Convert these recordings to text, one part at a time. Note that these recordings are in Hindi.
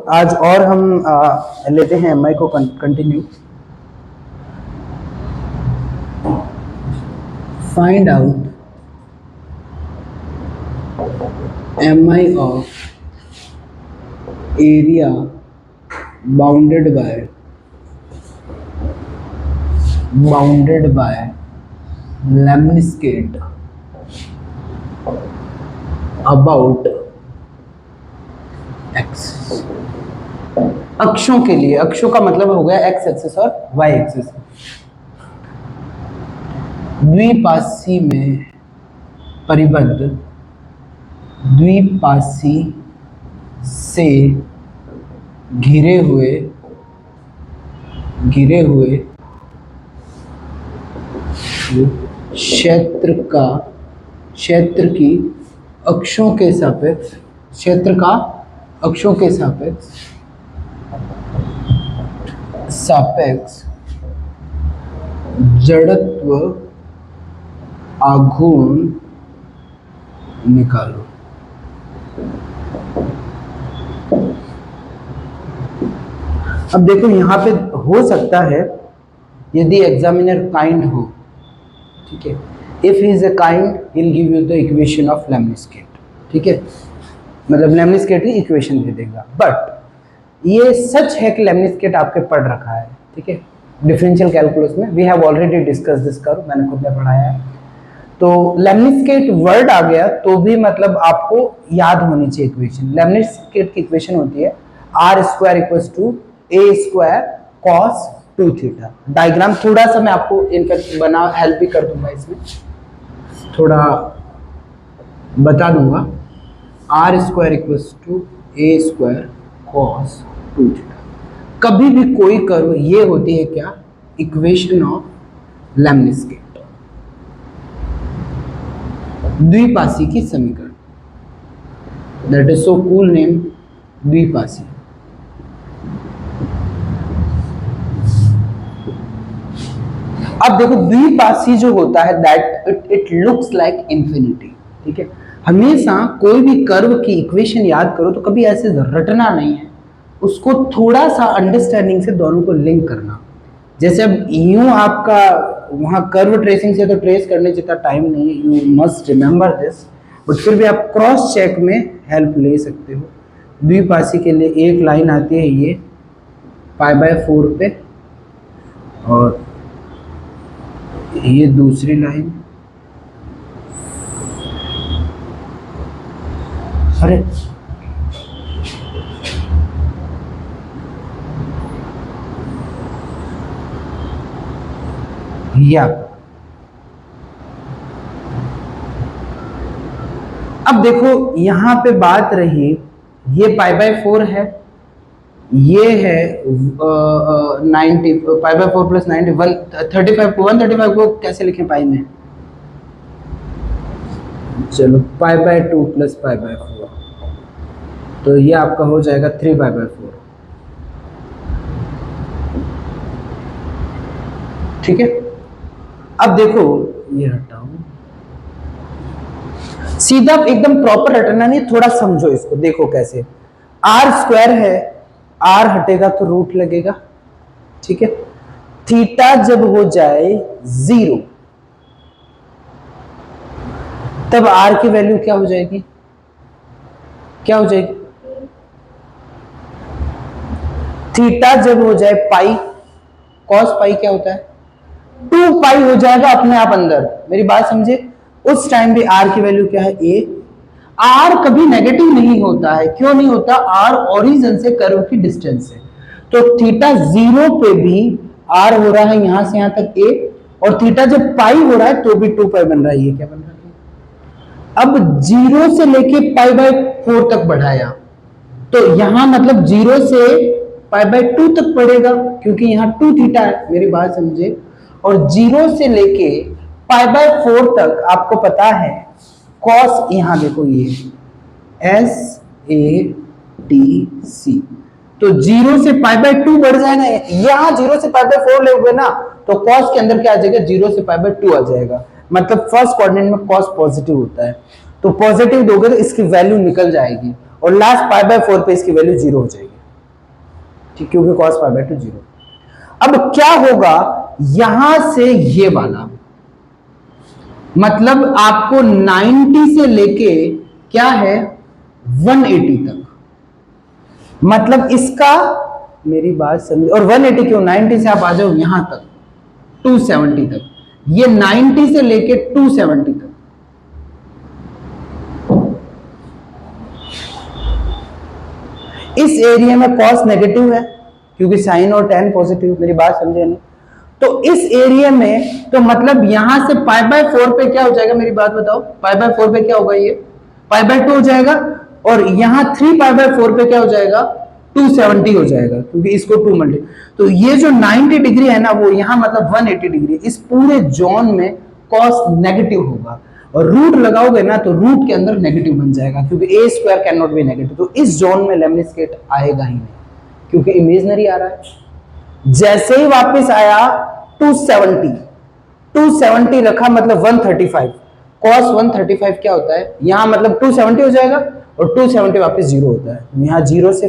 आज और हम लेते हैं MI को continue. Find out MI of area bounded by lemniscate about x. अक्षों के लिए, अक्षों का मतलब हो गया एक्स एक्सिस और वाई एक्सिस। द्विपाशी में परिबद्ध द्विपाशी से घिरे हुए क्षेत्र की अक्षों के सापेक्ष जड़त्व आघूर्ण निकालो। अब देखो यहाँ पे हो सकता है यदि एग्जामिनर काइंड हो, ठीक है, if he is a kind he will give you the equation of lemniscate, ठीक है, मतलब लेमनिस्केट की इक्वेशन दे देगा। बट ये सच है कि लेमनिस्केट आपके पढ़ रखा है, ठीक है, डिफरेंशियल कैलकुलस में we have already discuss this curve, मैंने खुद ने पढ़ाया है। तो लेमनिस्केट वर्ड आ गया तो भी मतलब आपको याद होनी चाहिए इक्वेशन। लेमनिस्केट की इक्वेशन होती है r² = a² cos 2θ। डायग्राम थोड़ा सा मैं आपको इनफैक्ट बना हेल्प भी कर दूंगा, इसमें थोड़ा बता दूंगा। r² = a² cos 2θ। कभी भी कोई कर्व ये होती है क्या, इक्वेशन ऑफ लेमनिस्केट, द्विपाशी की समीकरण, that is so cool name, द्विपाशी। अब देखो द्विपाशी जो होता है that it looks like infinity, ठीक है। हमेशा कोई भी कर्व की इक्वेशन याद करो तो कभी ऐसे रटना नहीं है, उसको थोड़ा सा अंडरस्टैंडिंग से दोनों को लिंक करना। जैसे अब यूं आपका वहां कर्व ट्रेसिंग से तो ट्रेस करने जितना टाइम नहीं है, you must remember this, but फिर भी आप क्रॉस चेक में हेल्प ले सकते हो। द्विपाशी के लिए एक लाइन आती है ये π/4 पे, और ये दूसरी लाइन, अरे या अब देखो यहां पे बात रही, ये π/4 है, ये है 90, π/4 + 90 135 को कैसे लिखें पाई में, चलो π/2 + π/4, तो ये आपका हो जाएगा 3π/4, ठीक है। अब देखो ये हटाओ, सीधा एकदम प्रॉपर रटना नहीं, थोड़ा समझो इसको, देखो कैसे r² है, r हटेगा तो रूट लगेगा, ठीक है। थीटा जब हो जाए 0 तब r की वैल्यू क्या हो जाएगी, थीटा जब हो जाए पाई, cos पाई क्या होता है 2π हो जाएगा अपने आप अंदर, मेरी बात समझे। उस टाइम भी r की वैल्यू क्या है a। r कभी नेगेटिव नहीं होता है, क्यों नहीं होता, r ओरिजिन से कर्व की डिस्टेंस है, तो थीटा 0 पे भी r हो रहा है यहां से यहां तक a, और थीटा जब पाई हो रहा है तो भी 2π बन रहा है, ये क्या बन रहा है। अब 0 से लेके π/4 तक बढ़ाया तो यहां मतलब 0 से π/2 तक पड़ेगा, क्योंकि यहां 2 थीटा है, मेरी बात समझे। और 0 से लेके π/4 तक आपको पता है cos, यहां देखो ये SATC, तो 0 से π/2 बढ़ जाएगा, यहां 0 से π/4 लोगे ना तो cos के अंदर क्या आ जाएगा, 0 से π/2 आ जाएगा, मतलब फर्स्ट कोऑर्डिनेट में cos पॉजिटिव होता है, तो पॉजिटिव दोगे तो इसकी वैल्यू निकल जाएगी और लास्ट π/4 पे इसकी वैल्यू 0 हो जाएगी। ठीक, क्योंकि cos पाई बाय 2 0। अब क्या होगा यहां से ये वाला, मतलब आपको 90 से लेके क्या है 180 तक, मतलब इसका, मेरी बात समझ, और 180 क्यों, 90 से आप आ जाओ यहां तक 270 तक, ये 90 से लेके 270 तक। इस एरिया में cos नेगेटिव है क्योंकि साइन और tan पॉजिटिव, मेरी बात समझे नहीं? तो इस एरिया में तो मतलब यहां से पाई बाय 4 पे क्या हो जाएगा, मेरी बात बताओ, पाई बाय 4 पे क्या होगा, ये पाई बाय 2 हो जाएगा, और यहां 3 पाई बाय 4 पे क्या हो जाएगा 270 हो जाएगा, क्योंकि इसको 2 मल्टी, तो ये जो 90 डिग्री है ना वो यहां मतलब 180 डिग्री, इस पूरे जोन में cos नेगेटिव होगा, और रूट लगाओगे ना तो रूट के अंदर नेगेटिव बन जाएगा, क्योंकि a square can not be negative, तो इस जोन में लेमनिस्केट आएगा ही नहीं क्योंकि इमेजनरी आ रहा है। जैसे ही वापस आया 270 रखा मतलब 135, cos 135 क्या होता है यहां, मतलब 270 हो जाएगा और 270 वापस 0 होता है, यहां 0 से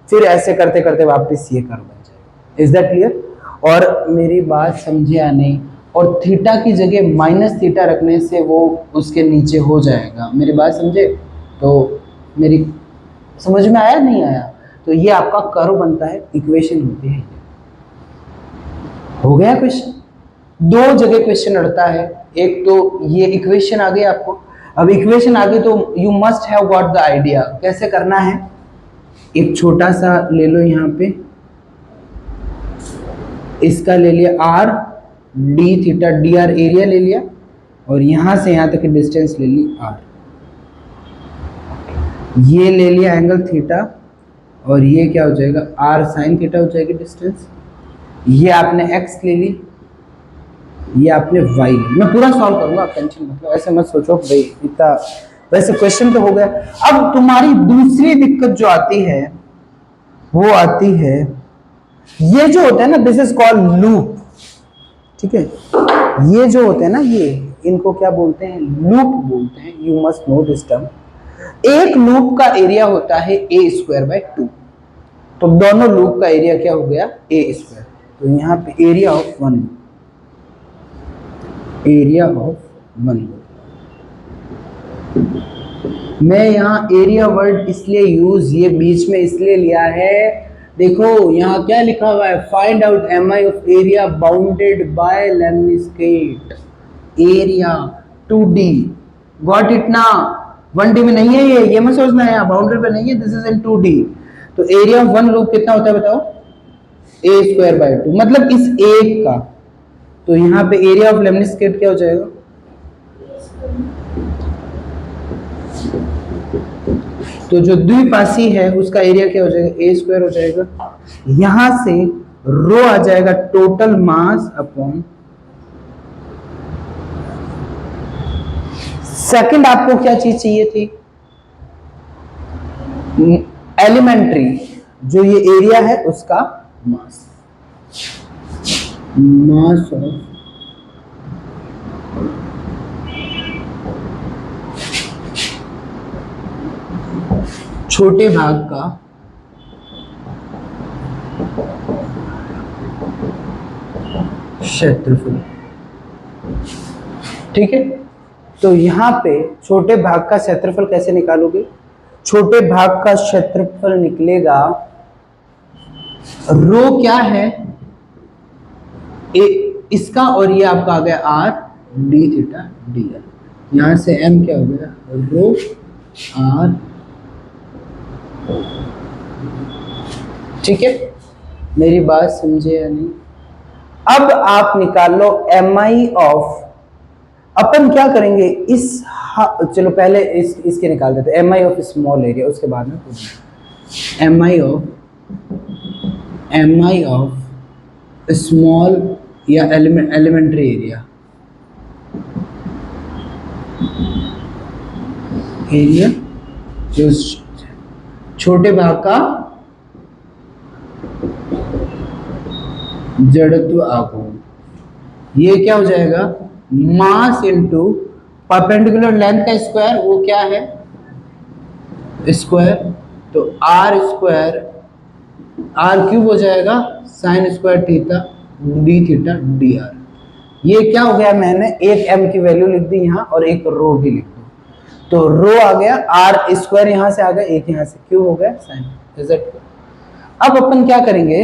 फिर ऐसे करते करते वापस ये कर्व बन जाएगा। Is that clear? और मेरी बात समझे या नहीं? और थीटा की जगह माइनस थीटा रखने से वो उसके नीचे हो जाएगा, मेरी बात समझे? तो मेरी समझ में आया नहीं आया? तो ये आपका कर्व बनता है, इक्वेशन होती है। हो गया क्वेश्चन? दो जगह क्वेश्चन अड़ता है, एक तो ये इक्वेशन आ गई आपको, अब इक्वेशन आ गई तो you must have got the idea कैसे करना है। एक छोटा सा ले लो यहां पे, इसका ले लिया r d theta dr area ले लिया, और यहां से यहां तक की डिस्टेंस ले ली r, ये ले लिया एंगल थीटा, और ये क्या हो जाएगा r साइन थीटा हो जाएगी डिस्टेंस, ये आपने x ले ली, ये आपने y ली। मैं पूरा सॉल्व करूंगा, आप टेंशन मत लो, ऐसे मत सोचो भाई इतना, वैसे क्वेश्चन तो हो गया। अब तुम्हारी दूसरी दिक्कत जो आती है वो आती है, ये जो होता है ना दिस इज कॉल्ड लूप, ठीक है, ये जो होते हैं ना ये, इनको क्या बोलते हैं, लूप बोलते हैं, you must know this term. एक लूप का एरिया होता है a स्क्वायर बाय 2, तो दोनों लूप का एरिया क्या हो गया a स्क्वायर, तो यहाँ पे area of one loop, area of one loop. मैं यहाँ एरिया वर्ड इसलिए यूज ये बीच में इसलिए लिया है, देखो यहाँ क्या लिखा हुआ है, find out mi of area bounded by lemniscate, area 2D, got it ना, 1D में नहीं है ये मत सोचना है, यहाँ बाउंड्री पे नहीं है, दिस इज इन 2D। तो एरिया ऑफ वन लूप कितना होता है बताओ, a स्क्वायर बाय 2, मतलब इस एक का, तो यहाँ पे एरिया ऑफ लेमनिस्केट क्या हो जाएगा, तो जो द्विपाशी है उसका एरिया क्या हो जाएगा a स्क्वायर हो जाएगा, यहां से रो आ जाएगा टोटल मास अपॉन, सेकंड आपको क्या चीज चाहिए थी, एलिमेंट्री, जो ये एरिया है उसका मास, मास ऑफ छोटे भाग का क्षेत्रफल, ठीक है। तो यहां पे छोटे भाग का क्षेत्रफल कैसे निकालोगे, छोटे भाग का क्षेत्रफल निकलेगा, रो क्या है इसका, और ये आपका आ गया r d थीटा dr, यहां से m क्या हो गया रो r, ठीक है, मेरी बात समझे या नहीं? अब आप निकाल लो mi ऑफ, अपन क्या करेंगे इस, चलो पहले इसके निकाल देते, mi ऑफ स्मॉल एरिया, उसके बाद में mi ऑफ स्मॉल या एलिमेंट्री एरिया, एरिया जो छोटे भाग का जड़त्व आघूर्ण, ये क्या हो जाएगा मास इनटू परपेंडिकुलर लेंथ का स्क्वायर, वो क्या है स्क्वायर, तो r स्क्वायर आर क्यूब हो जाएगा sign square theta D theta D are. ये क्या हो गया, मैंने एक एम की वैल्यू लिख दी यहाँ और एक रो भी लिख दी, तो रो आ गया, आर स्क्वायर यहाँ से आ गया, एक यहाँ से क्यूब हो गया साइन। Is it? अब अपन क्या करेंगे,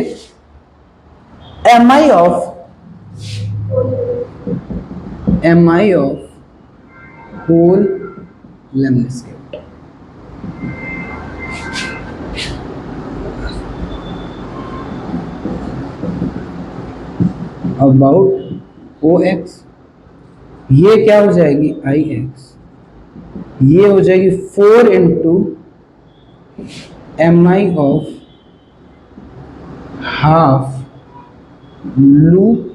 M I of whole lemniscate about O X, ये क्या हो जाएगी आई एक्स, ये हो जाएगी 4 into M I of half loop.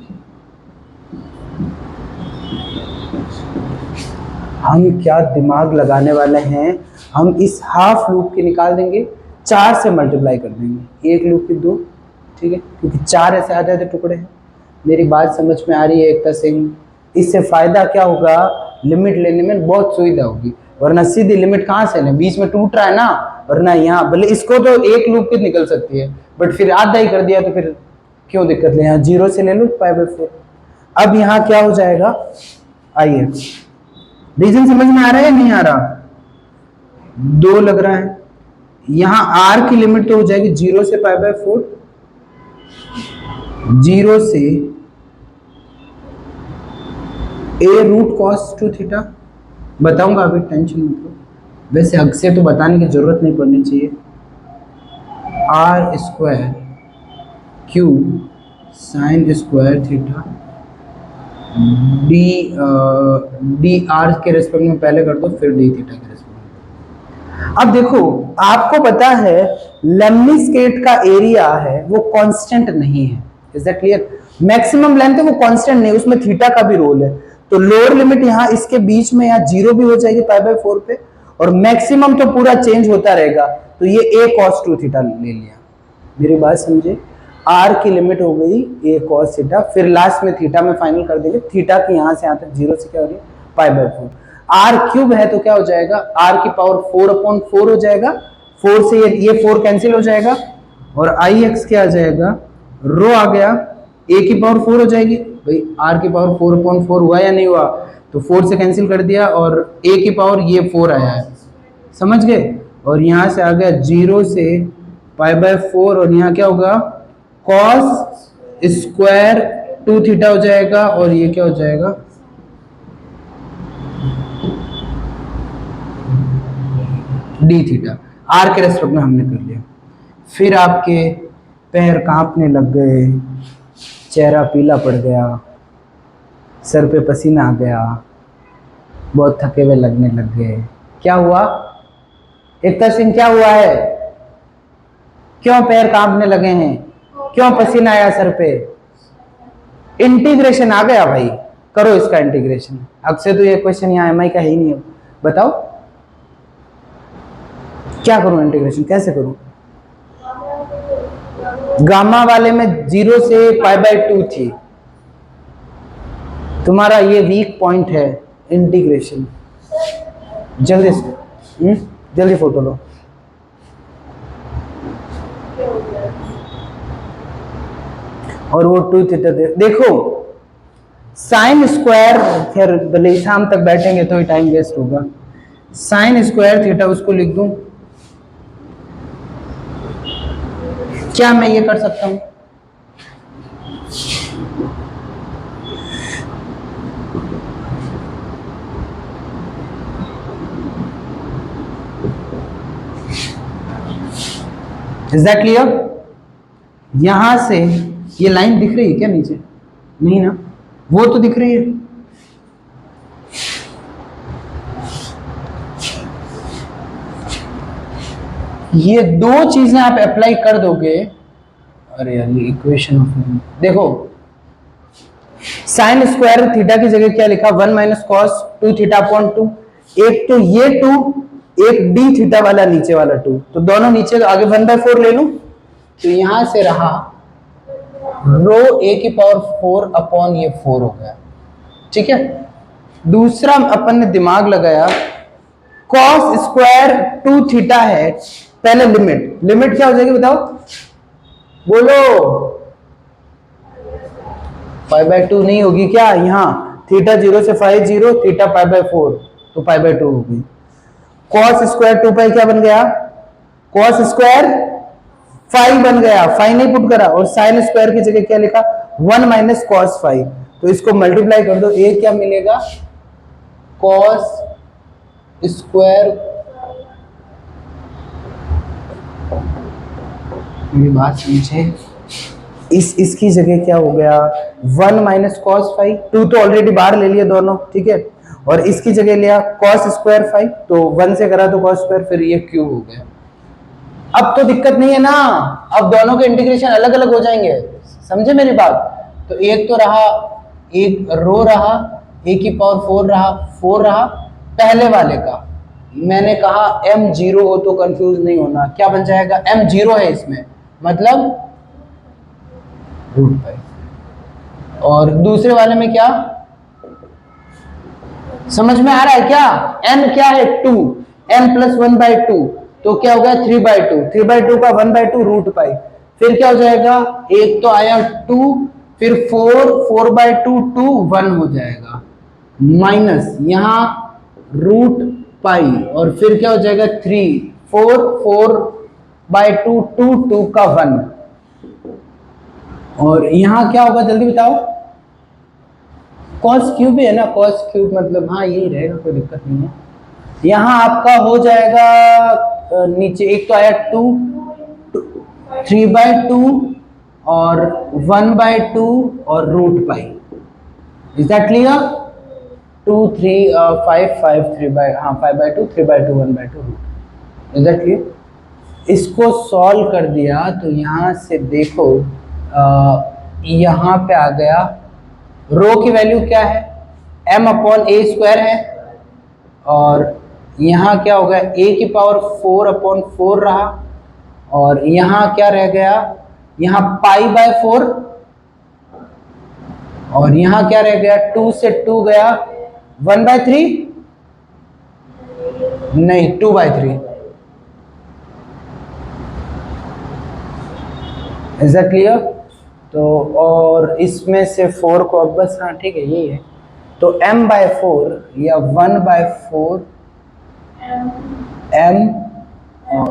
हम क्या दिमाग लगाने वाले हैं, हम इस हाफ लूप के निकाल देंगे, 4 से मल्टीप्लाई कर देंगे, एक लूप की 2, ठीक है, क्योंकि 4 ऐसे आधे आधे टुकड़े हैं। मेरी बात समझ में आ रही है एक सेकंड? इससे फायदा क्या होगा, लिमिट लेने में बहुत सुविधा होगी, वरना सीधी लिमिट कहाँ से लें, बीच में टूट रहा है ना, वरना यहाँ भले इसको तो एक लूप की निकल सकती है, बट फिर आधा ही कर दिया तो फिर क्यों दिक्कत ले, यहाँ 0 से ले लो π/4। अब यहाँ क्या हो जाएगा आई एक्स, रीजन समझ में आ रहा है नहीं आ रहा, 2 लग रहा है, यहाँ आर की लिमिट तो हो जाएगी 0 से π/4, 0 से a रूट कॉस 2 थीटा, बताऊंगा अभी, टेंशन मत लो, वैसे हक से तो बताने की जरूरत नहीं पड़नी चाहिए, R square cube sine square theta D R के रेस्पेक्ट में पहले कर दो, फिर डी थीटा के रेस्पेक्ट में। अब देखो, आपको पता है लेमनिस्केट का एरिया है वो कांस्टेंट नहीं है, is that clear? Maximum length है वो कांस्टेंट नहीं, उसमें थीटा का भी रोल है, तो लोअर लिमिट यहाँ इसके बीच में यहाँ 0 भी हो जाएगी π/4 पे, और मैक्सिमम तो पूरा चेंज होता रहेगा, तो ये a cos 2 थीटा ले लिया। मेरी बात समझे, r की लिमिट हो गई a cos थीटा, फिर लास्ट में थीटा में फाइनल कर देंगे, थीटा की यहाँ से यहाँ तक 0 से क्या हो रही है π/4, r क्यूब है तो क्या हो जाएगा, r की पावर 4/4 हो जाएगा, 4 से ये 4 कैंसिल हो जाएगा, और आई एक्स क्या आ जाएगा, रो आ गया, a की पावर 4 हो जाएगी, भाई r की पावर 4/4 हुआ या नहीं हुआ, तो 4 से कैंसिल कर दिया, और a की पावर ये 4 आया है, समझ गए, और यहाँ से आ गया 0 से π/4, और यहाँ क्या होगा cos स्क्वायर 2 थीटा हो जाएगा, और ये क्या हो जाएगा डी थीटा, आर के रेस्पेक्ट में हमने कर लिया। फिर आपके पैर कांपने लग गए, चेहरा पीला पड़ गया, सर पे पसीना आ गया, बहुत थके हुए लगने लग गए, क्या हुआ एकता सिंह, क्या हुआ है, क्यों पैर कांपने लगे हैं, क्यों पसीना आया सर पे? इंटीग्रेशन आ गया भाई, करो इसका इंटीग्रेशन। अक्सर तो ये क्वेश्चन यहाँ एमआई का है ही नहीं है, बताओ क्या करूं इंटीग्रेशन, कैसे करूं? गामा वाले में 0 से π/2 थी, तुम्हारा ये वीक पॉइंट है इंटीग्रेशन। जल्दी से जल्दी फोटो लो। और वो 2 थीटा देखो, साइन स्क्वायर, फिर भले शाम तक बैठेंगे तो ही टाइम वेस्ट होगा, साइन स्क्वायर थीटा उसको लिख दूं, क्या मैं ये कर सकता हूं? Is that clear? यहां से ये लाइन दिख रही है क्या नीचे? नहीं ना, वो तो दिख रही है। ये 2 चीजें आप अप्लाई कर दोगे, अरे यार ये इक्वेशन देखो, साइन स्क्वायर थीटा की जगह क्या लिखा, 1 - cos 2 थीटा अपॉन 2, एक तो ये 2, एक डी थीटा वाला नीचे वाला 2, तो दोनों नीचे, आगे 1/4 ले लूं, तो यहां से रहा रो a की पावर 4 अपॉन ये 4 हो गया, ठीक है। दूसरा अपन ने दिमाग लगाया, cos स्क्वायर 2 थीटा है, पहले लिमिट क्या हो जाएगी बताओ, बोलो 5/2 नहीं होगी क्या? यहाँ थीटा 0 से 5 0, थीटा π/4, तो π/2 होगी। cos स्क्वायर 2 क्या बन गया? cos स्क्वायर 5 बन गया, 5 नहीं पुट करा, और साइन स्क्वायर की जगह क्या लिखा? 1 माइनस cos 5, तो इसको मल्टीप्लाई कर दो, ये क्या मिलेगा? cos स्क्वायर, मेरी बात समझे, इसकी जगह क्या हो गया? 1 माइनस कॉस 5, 2 तो ऑलरेडी बाहर ले लिया दोनों, ठीक है, और इसकी जगह लिया cos स्क्वायर 5, तो 1 से करा तो cos स्क्वायर, फिर ये क्यूब हो गया। अब तो दिक्कत नहीं है ना, अब दोनों के इंटीग्रेशन अलग अलग हो जाएंगे, समझे मेरी बात? तो एक तो रहा, एक रो रहा, a की पावर 4 रहा, 4 रहा पहले वाले का। मैंने कहा m 0 हो तो कंफ्यूज नहीं होना, क्या बन जाएगा? m 0 है इसमें, मतलब √5। और दूसरे वाले में क्या समझ में आ रहा है क्या? n क्या है? 2, n प्लस 1/2, तो क्या हो गया? 3/2, 3/2 का 1/2 √5। फिर क्या हो जाएगा? एक तो आया 2, फिर 4, 4/2 2 1 हो जाएगा, माइनस यहाँ √π, और फिर क्या हो जाएगा? 3, 4, 4/2 2 2 का 1, और यहाँ क्या होगा जल्दी बताओ? cos क्यूब है ना, cos क्यूब मतलब हाँ यही रहेगा, कोई दिक्कत नहीं है। यहाँ आपका हो जाएगा नीचे एक तो आया 2, 3/2 और 1/2 और √π। Is that clear? 2 3 5 5 5/2 3/2 1/2 रूट। Is that clear? इसको सॉल्व कर दिया तो यहाँ से देखो यहाँ पे आ गया, रो की वैल्यू क्या है? m/a² है, और यहाँ क्या हो गया? a की पावर 4/4 रहा, और यहाँ क्या रह गया? यहाँ π/4, और यहाँ क्या रह गया? 2 से 2 गया, 1/3 नहीं 2/3। Is that clear? तो और इसमें से 4 को अब बस, हाँ ठीक है यही है, तो m/4 या 1/4 m और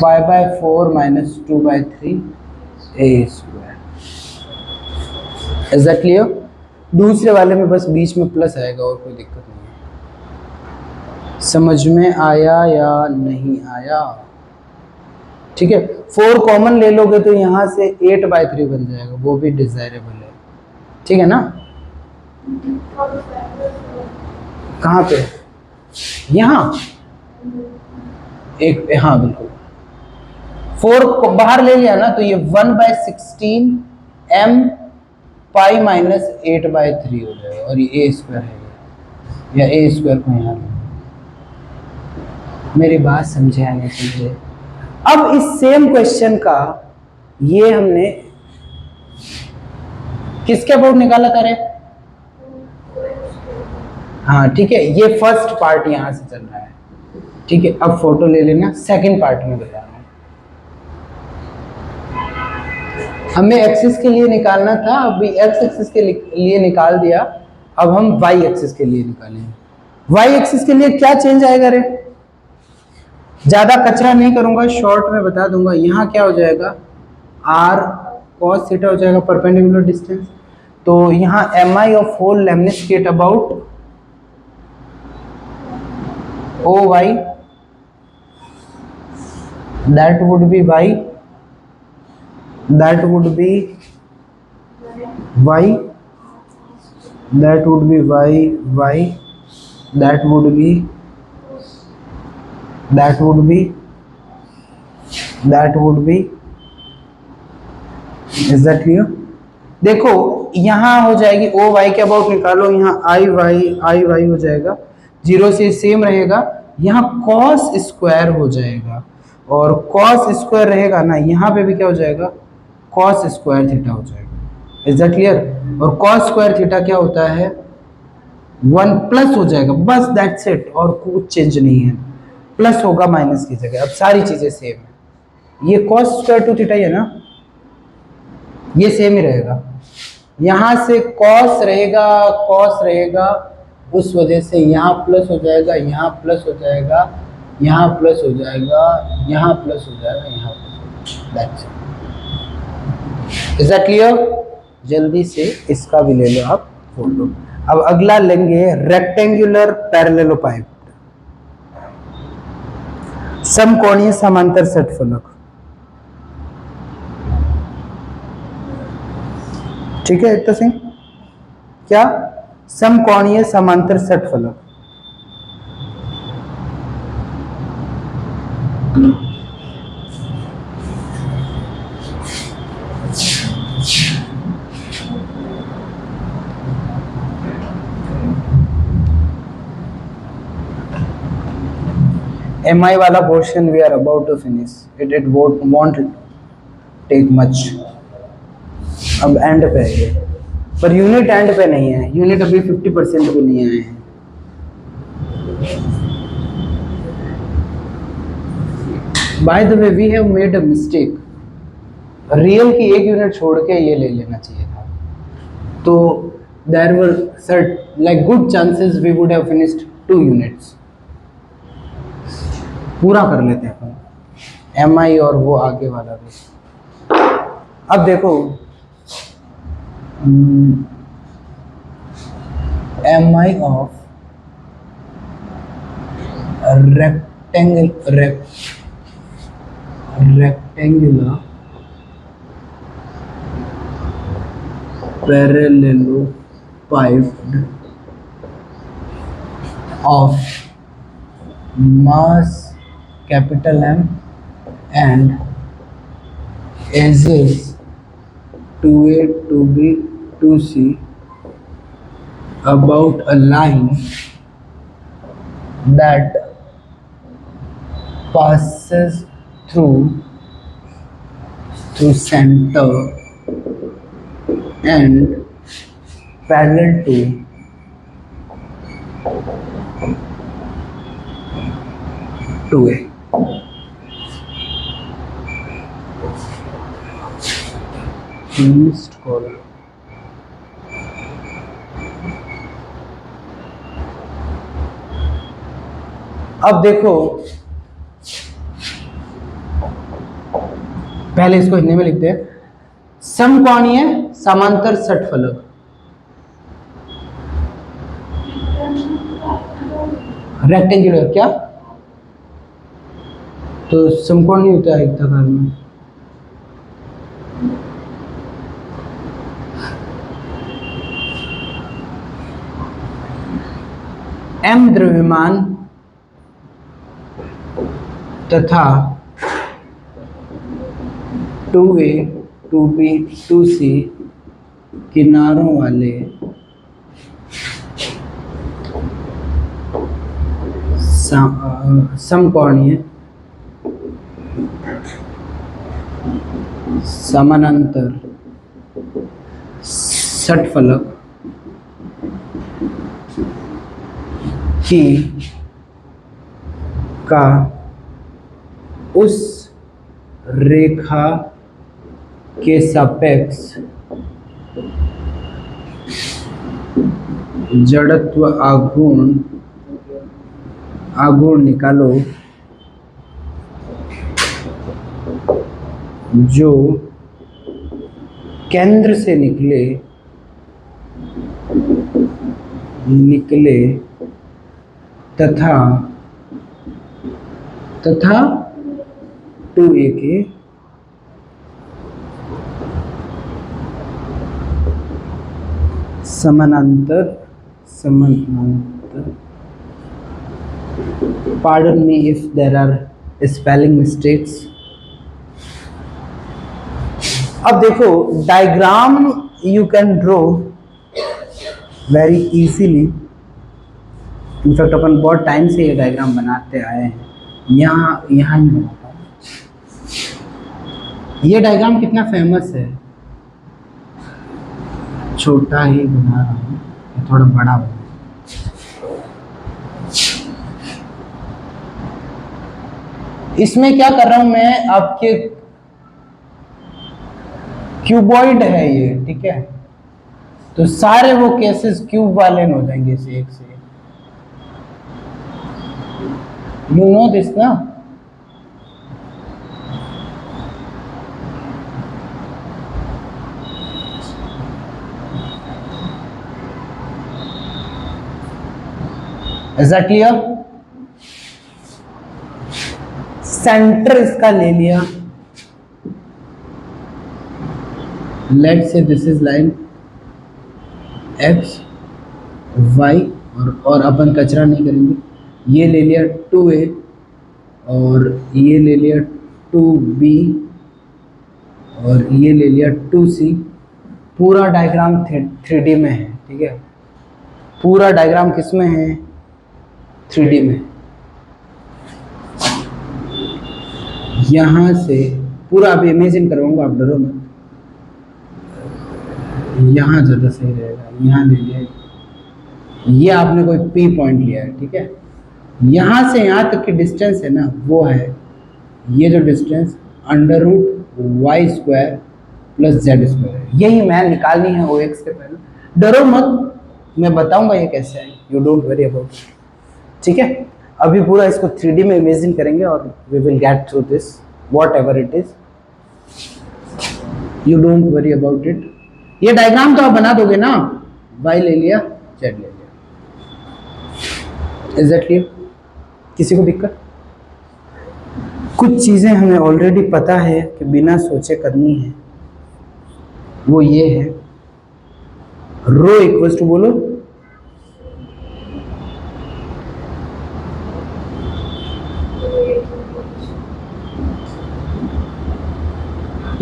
5/4 minus 2/3 a²। Is that clear? दूसरे वाले में बस बीच में प्लस आएगा और कोई दिक्कत नहीं है। समझ में आया या नहीं आया? ठीक है, 4 कॉमन ले लोगे तो यहाँ से 8/3 बन जाएगा, वो भी डिजायरेबल है, ठीक है ना? कहाँ पे? यहाँ एक, हाँ बिल्कुल, 4 को बाहर ले लिया ना, तो ये 1/16 m π माइनस 8/3 हो जाएगा, और ये a² है, या a² को यहाँ मेरी बात समझे या नहीं समझे? अब इस सेम क्वेश्चन का ये हमने किसके अबाउट निकाला था रे? हाँ ठीक है, ये फर्स्ट पार्ट यहां से चल रहा है, ठीक है। अब फोटो ले लेना, सेकंड पार्ट में बता रहा हूं। हमें एक्सिस के लिए निकालना था, अभी एक्स एक्सिस के लिए निकाल दिया, अब हम वाई एक्सिस के लिए निकालेंगे। वाई एक्सिस के लिए क्या चेंज आएगा रे? ज्यादा कचरा नहीं करूंगा, शॉर्ट में बता दूंगा। यहाँ क्या हो जाएगा? r cos थीटा हो जाएगा परपेंडिकुलर डिस्टेंस, तो यहाँ mi of whole lemniscate about OY, that would be y, that would be y, that would be y, that would be, that would be, that would be। Is that clear? देखो यहाँ हो जाएगी OY के अबाउट निकालो, यहाँ I हो जाएगा, 0 से सेम रहेगा, यहाँ cos स्क्वायर हो जाएगा, और cos स्क्वायर रहेगा ना, यहाँ पे भी क्या हो जाएगा? cos स्क्वायर थीटा हो जाएगा। Is that clear? और cos स्क्वायर थीटा क्या होता है? 1 प्लस हो जाएगा, बस दैट्स इट, और कुछ चेंज नहीं है, प्लस होगा माइनस की जगह। अब सारी चीजें सेम है, ये cos स्क्वायर टू थीटा ही है ना, ये सेम ही रहेगा। यहां से cos रहेगा, उस वजह से यहाँ प्लस हो जाएगा, यहाँ प्लस हो जाएगा, यहाँ प्लस हो जाएगा, यहाँ प्लस हो जाएगा, यहाँ प्लस हो जाएगा। Is that clear? जल्दी से इसका भी ले लो आप फोटो। अब अगला लेंगे रेक्टेंगुलर पैरेललोपाइड, समकोणीय समांतर षटफलक। ठीक है एकता सिंह, क्या? समकोणीय समांतर षटफलक। MI वाला portion we are about to finish it won't take much. अब एंड पे है, पर यूनिट एंड पे नहीं है, यूनिट अभी 50% पे नहीं आए हैं। By the way we have made a mistake, real की एक यूनिट छोड़ के ये ले लेना चाहिए था, तो there were sort like good chances we would have finished 2 units. पूरा कर लेते हैं अपन MI और वो आगे वाला भी। अब देखो MI of rectangular parallelepiped of mass capital M and edges 2A, 2B, 2C about a line that passes through center and parallel to A. Missed call. अब देखो, पहले इसको हिंदी में लिखते हैं, समकोणीय समांतर षटफलक। रेक्टेंगुलर क्या? तो समकोणीय होता है आयताकार में। M द्रव्यमान तथा 2A, 2B, 2C किनारों वाले समकोणीय समानांतर षटफलक की का उस रेखा के सापेक्ष जड़त्व आघूर्ण निकालो जो केंद्र से निकले तथा 2A के समानांतर pardon me if there are spelling mistakes। अब देखो diagram you can draw very easily. In fact अपन बहुत टाइम से ये डायग्राम बनाते आए हैं, यहाँ ही बनाता हूँ। ये डायग्राम कितना फेमस है, छोटा ही बना रहा हूँ, थोड़ा बड़ा बना। इसमें क्या कर रहा हूं मैं, आपके क्यूबॉइड है ये, ठीक है, तो सारे वो केसेस क्यूब वाले हो जाएंगे इसे एक से। यू नो दिस ना। Is that clear? सेंटर इसका ले लिया, let say this is line X Y, और अपन कचरा नहीं करेंगे, ये ले लिया 2a और ये ले लिया 2b और ये ले लिया 2c। पूरा डायग्राम 3D में है, ठीक है, पूरा डायग्राम किस में है, 3D में। यहां से पूरा अभी इमेजिन करवाऊंगा, आप डरो मत। यहाँ ज़्यादा सही रहेगा, यहाँ ले लिया, ये आपने कोई P पॉइंट लिया है, ठीक है, यहाँ से यहाँ तक की डिस्टेंस है ना, वो है ये जो distance √y² plus z square है, यही मैं निकालनी है OX के पहले। डरो मत, मैं बताऊंगा ये कैसे है, यू डोंट वरी अबाउट, ठीक है। अभी पूरा इसको 3D में इमेजिन करेंगे और we will get through this whatever it is, you don't worry about it. ये डायग्राम तो आप बना दोगे ना, y ले लिया, z ले लिया, इज दैट क्लियर? किसी को दिक्कत? कुछ चीजें हमें ऑलरेडी पता है कि बिना सोचे करनी है, वो ये है रो इक्वल्स टू, बोलो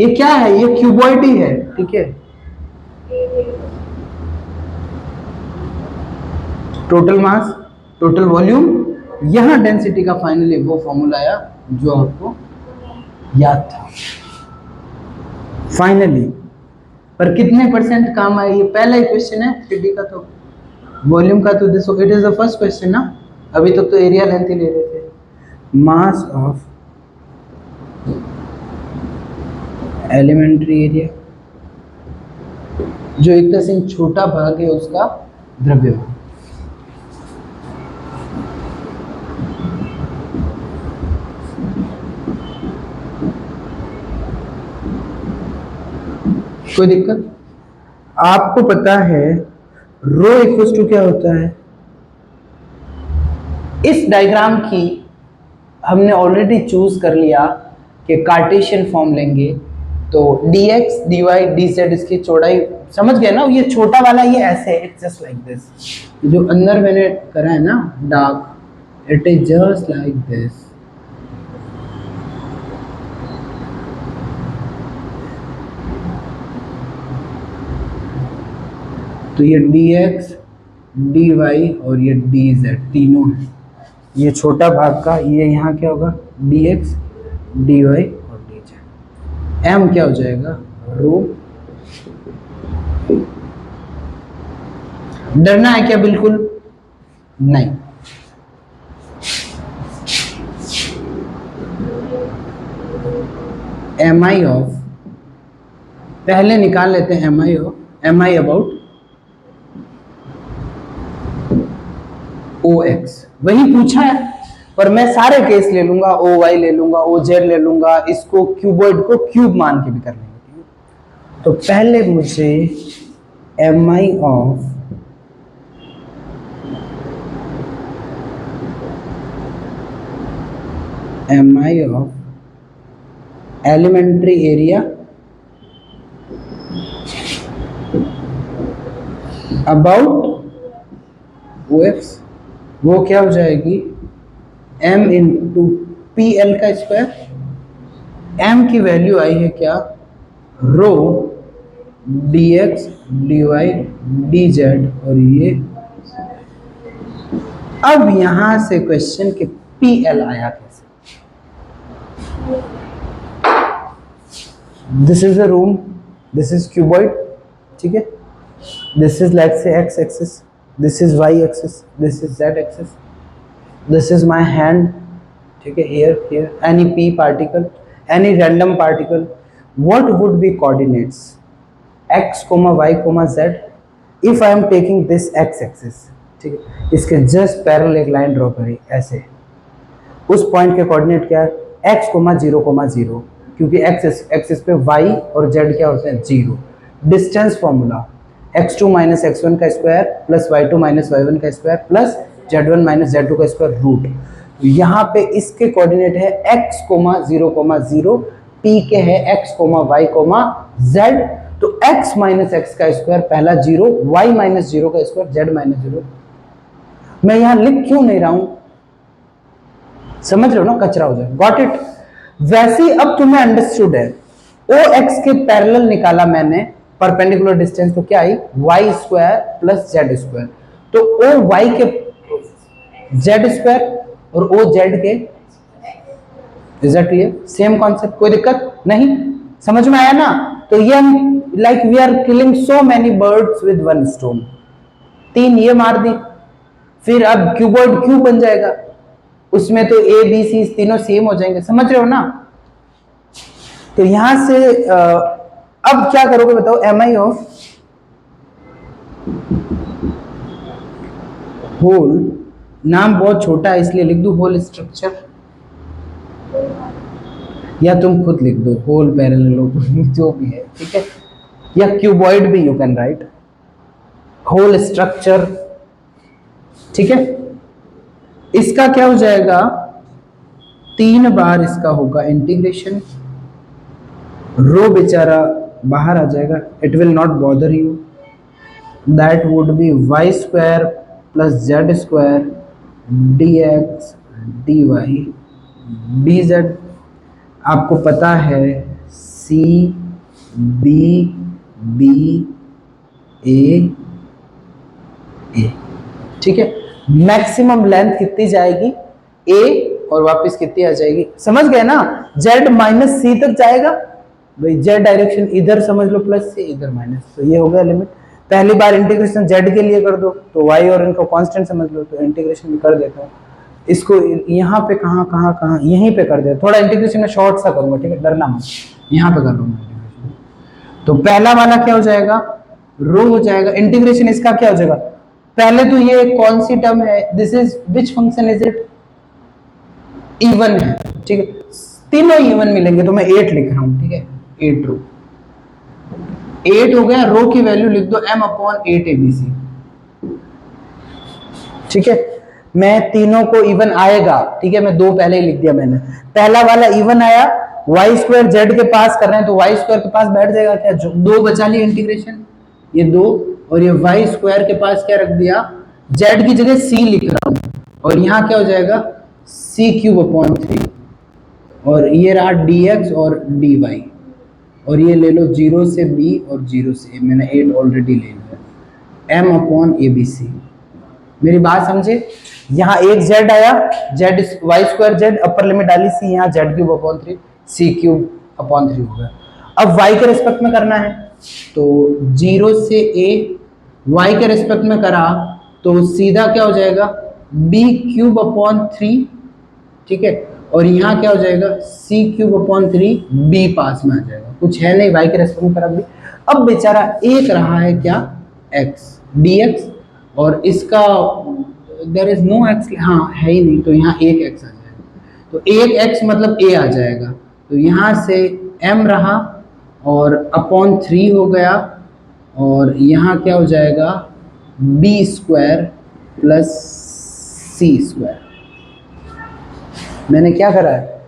ये क्या है, ये क्यूबॉइड ही है, ठीक है, टोटल मास, टोटल वॉल्यूम, यहां डेंसिटी का फाइनली वो फॉर्मूला आया जो आपको याद था फाइनली। पर कितने % काम आया, ये पहला ही क्वेश्चन है 3D का, तो वॉल्यूम का तो this it is the first question ना, अभी तक तो एरिया लेंथ ही ले रहे थे। मास ऑफ एलिमेंट्री एरिया, जो 1 छोटा भाग है उसका द्रव्यमान। कोई दिक्कत? आपको पता है रो इक्वल्स टू क्या होता है? इस डायग्राम की हमने ऑलरेडी चूज कर लिया कि कार्टेशियन फॉर्म लेंगे, तो dx dy dz इसकी चौड़ाई समझ गए ना, ये छोटा वाला ये ऐसे, इट्स जस्ट लाइक दिस, जो अंदर मैंने करा है ना dark, it is just like this. तो ये dx dy और ये dz तीनों है, ये छोटा भाग का, ये यहाँ क्या होगा dx dy और dz, m क्या हो जाएगा रो। डरना है क्या? बिल्कुल नहीं। mi ऑफ, पहले निकाल लेते हैं mi of, mi about OX, वही पूछा है, पर मैं सारे केस ले लूंगा, OY ले लूंगा, OZ ले लूंगा, इसको क्यूबॉइड को क्यूब मान के भी कर लेंगे। तो पहले मुझे mi of elementary area about OX, वो क्या हो जाएगी m इंटू PL का स्क्वायर। m की वैल्यू आई है क्या रो dx dy dz, और ये अब यहां से क्वेश्चन के PL आया कैसे? This is a room, this is cuboid, ठीक है, this is let's say x axis, this is y axis, this is z axis, this is my hand, ठीक है, here any p particle, any random particle, what would be coordinates x, y, z if I am taking this x axis, ठीक है, इसके जस्ट पैरेलल एक लाइन ड्रॉ करी ऐसे, उस पॉइंट के कोऑर्डिनेट क्या है x, 0, क्योंकि x एक्सिस पे y और z क्या होते हैं 0। Distance formula x2 minus x1 का square plus y2 minus y1 का square plus z1 minus z2 का स्क्वायर रूट। यहाँ पे इसके कोऑर्डिनेट है x, 0, p के है x, y, z। तो x माइनस एक्स का स्क्वायर पहला 0, y माइनस 0 का स्क्वायर z माइनस 0। मैं यहाँ लिख क्यों नहीं रहा हूं, समझ रहे हो ना, कचरा हो जाए। Got it. वैसे अब तुम्हें अंडरस्टूड है, ओ एक्स के पैरेलल निकाला मैंने परपेंडिकुलर डिस्टेंस, तो क्या I Y square plus Z square. तो ओ वाई के जेड स्क्वायर और ओ जेड के, is that clear? Same concept, कोई दिक्कत नहीं, समझ में आया ना? तो ये like we are killing so many birds with one stone, 3 ये मार दी, फिर अब क्यूबॉइड क्यूब बन जाएगा, उसमें तो ए बी सी तीनों सेम हो जाएंगे, समझ रहे हो ना? तो यहां से अब क्या करोगे बताओ, एम आई ऑफ होल, नाम बहुत छोटा है इसलिए लिख दो होल स्ट्रक्चर, या तुम खुद लिख दो होल पैरेलल जो भी है, ठीक है, या क्यूबॉइड भी you can write, whole structure, ठीक है। इसका क्या हो जाएगा, 3 बार इसका होगा इंटीग्रेशन, रो बेचारा बाहर आ जाएगा, it will not bother you, that would be Y square plus Z square D X D Y D Z. आपको पता है सी बी बी ए, ठीक है। मैक्सिमम लेंथ कितनी जाएगी ए, और वापस कितनी आ जाएगी, समझ गए ना? z माइनस सी तक जाएगा भाई, z डायरेक्शन इधर समझ लो प्लस से, इधर माइनस, तो ये हो गया लिमिट। पहली बार इंटीग्रेशन z के लिए कर दो तो y और इनको कांस्टेंट समझ लो, तो इंटीग्रेशन में कर देता हूँ इसको, यहाँ पे कहाँ यहीं पे कर दे, थोड़ा इंटीग्रेशन में शॉर्ट सा करूंगा, ठीक है, डरना मत, यहाँ पे कर लूंगा इंटीग्रेशन। तो पहला वाला क्या हो जाएगा, रो हो जाएगा, इंटीग्रेशन इसका क्या हो जाएगा, पहले तो ये कौन सी टर्म है, this is which function is it, even है, ठीक है, तीनों इवन मिलेंगे तो मैं 8 लिख रहा हूं, ठीक है, 8 रो, 8 हो गया, रो की वैल्यू लिख दो m/8 abc, ठीक है। मैं तीनों को इवन आएगा, ठीक है, मैं 2 पहले ही लिख दिया मैंने, पहला वाला इवन आया, वाई स्क्वायर जेड के पास कर रहे हैं तो वाई स्क्वायर के पास बैठ जाएगा, क्या 2 बचा लिया इंटीग्रेशन, ये 2, और ये वाई स्क्वायर के पास क्या रख दिया, जेड की जगह सी लिख रहा हूं, और यहाँ क्या हो जाएगा c³/3, और ये रहा dx और dy, और ये ले लो 0 से b और 0 से a, मैंने 8 ऑलरेडी ले लिया, m/abc। मेरी बात समझे? यहाँ एक z आया, z Y square Z, upper limit डाली c, यहाँ z³/3 c³/3 हो गया। अब y के रेस्पेक्ट में करना है तो 0 से a, y के रेस्पेक्ट में करा तो सीधा क्या हो जाएगा b³/3, ठीक है, और यहाँ क्या हो जाएगा c³/3 b पास में आ जाएगा, कुछ है नहीं, y के रेस्पेक्ट में करा भी। अब बेचारा एक रहा है क्या x dx, और इसका देयर इज नो x, हाँ है ही नहीं, तो यहाँ एक x आ जाएगा, तो एक x मतलब a आ जाएगा, तो यहाँ से m रहा और /3 हो गया, और यहाँ क्या हो जाएगा b² प्लस c²। मैंने क्या करा है,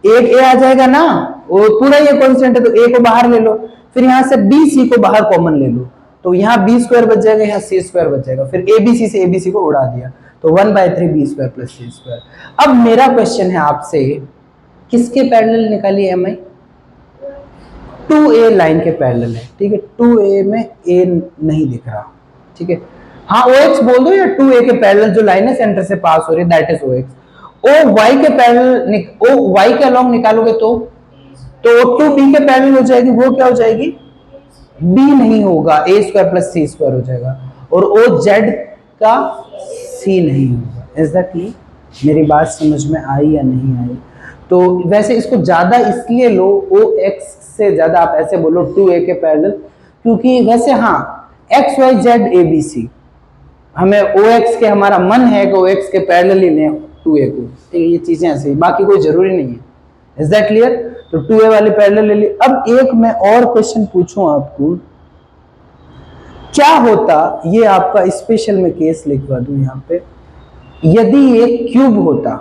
एक a आ जाएगा ना, वो पूरा ये कांस्टेंट है तो a को बाहर ले लो, फिर यहाँ से bc को बाहर कॉमन ले लो, तो यहाँ b² बच जाएगा, यहाँ c² बच जाएगा, फिर abc से abc को उड़ा दिया, तो 1/3 b² प्लस c²। अब मेरा क्वेश्चन है आपसे, किसके पैरेलल निकालिए एम आई, 2a लाइन के पैरेलल है, ठीक है, 2a में a नहीं दिख रहा, ठीक है, हाँ OX बोल दो, या 2a के पैरेलल जो लाइन है सेंटर से पास हो रही है दैट इज OX। OY के पैरेलल, OY के अलॉन्ग निकालोगे तो 2b के पैरेलल हो जाएगी, वो क्या हो जाएगी b नहीं होगा, a² प्लस c² हो जाएगा, और OZ का c नहीं होगा, इज दैट क्लियर? मेरी बात समझ में आई या नहीं आई? तो वैसे इसको ज़्यादा इसलिए लो, ओ एक्स से ज़्यादा आप ऐसे बोलो 2a के पैरेलल, क्योंकि वैसे हाँ X Y Z A B C, हमें ओ एक्स के हमारा मन है कि ओ एक्स के पैरेलल ही लें 2a को, ठीक है, ये चीज़ें ऐसे, बाकी कोई ज़रूरी नहीं है। Is that clear? तो 2a वाले पैरेलल ले ली। अब एक मैं और क्वेश्चन पूछूं आपको, क्या होता, ये आपका स्पेशल में केस लिखवा दूं यहां पे, यदि ये क्यूब होता,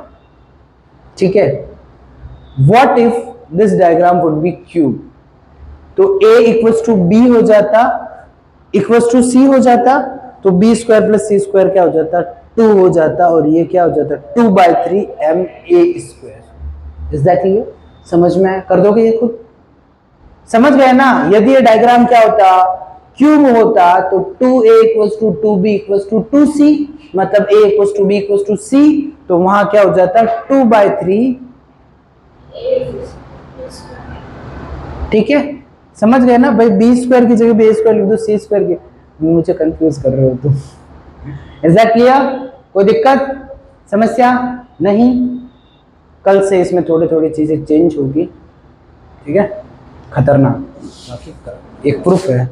ठीक है, what if this diagram would be cube? तो a इक्वल्स टू बी हो जाता, इक्वल्स टू सी हो जाता, तो बी स्क्वायर प्लस सी स्क्वायर क्या हो जाता, 2 हो जाता, और ये क्या हो जाता, 2/3 ma square. Is that clear? समझ में आया? कर दोगे ये खुद? समझ गए ना? यदि ये डायग्राम क्या होता, क्यूब होता, तो 2a equals to 2b equals to 2c, मतलब a equals to b equals to c, तो वहां क्या हो जाता, 2/3। ठीक है, समझ गए ना भाई? बी स्क्वायर की जगह बी स्क्वायर लिख दो, सी स्क्वायर की, मुझे कंफ्यूज कर रहे हो तुम। Is that clear? कोई दिक्कत, समस्या नहीं? कल से इसमें थोड़ी थोड़ी चीजें चेंज होगी, ठीक है, खतरनाक, एक प्रूफ है।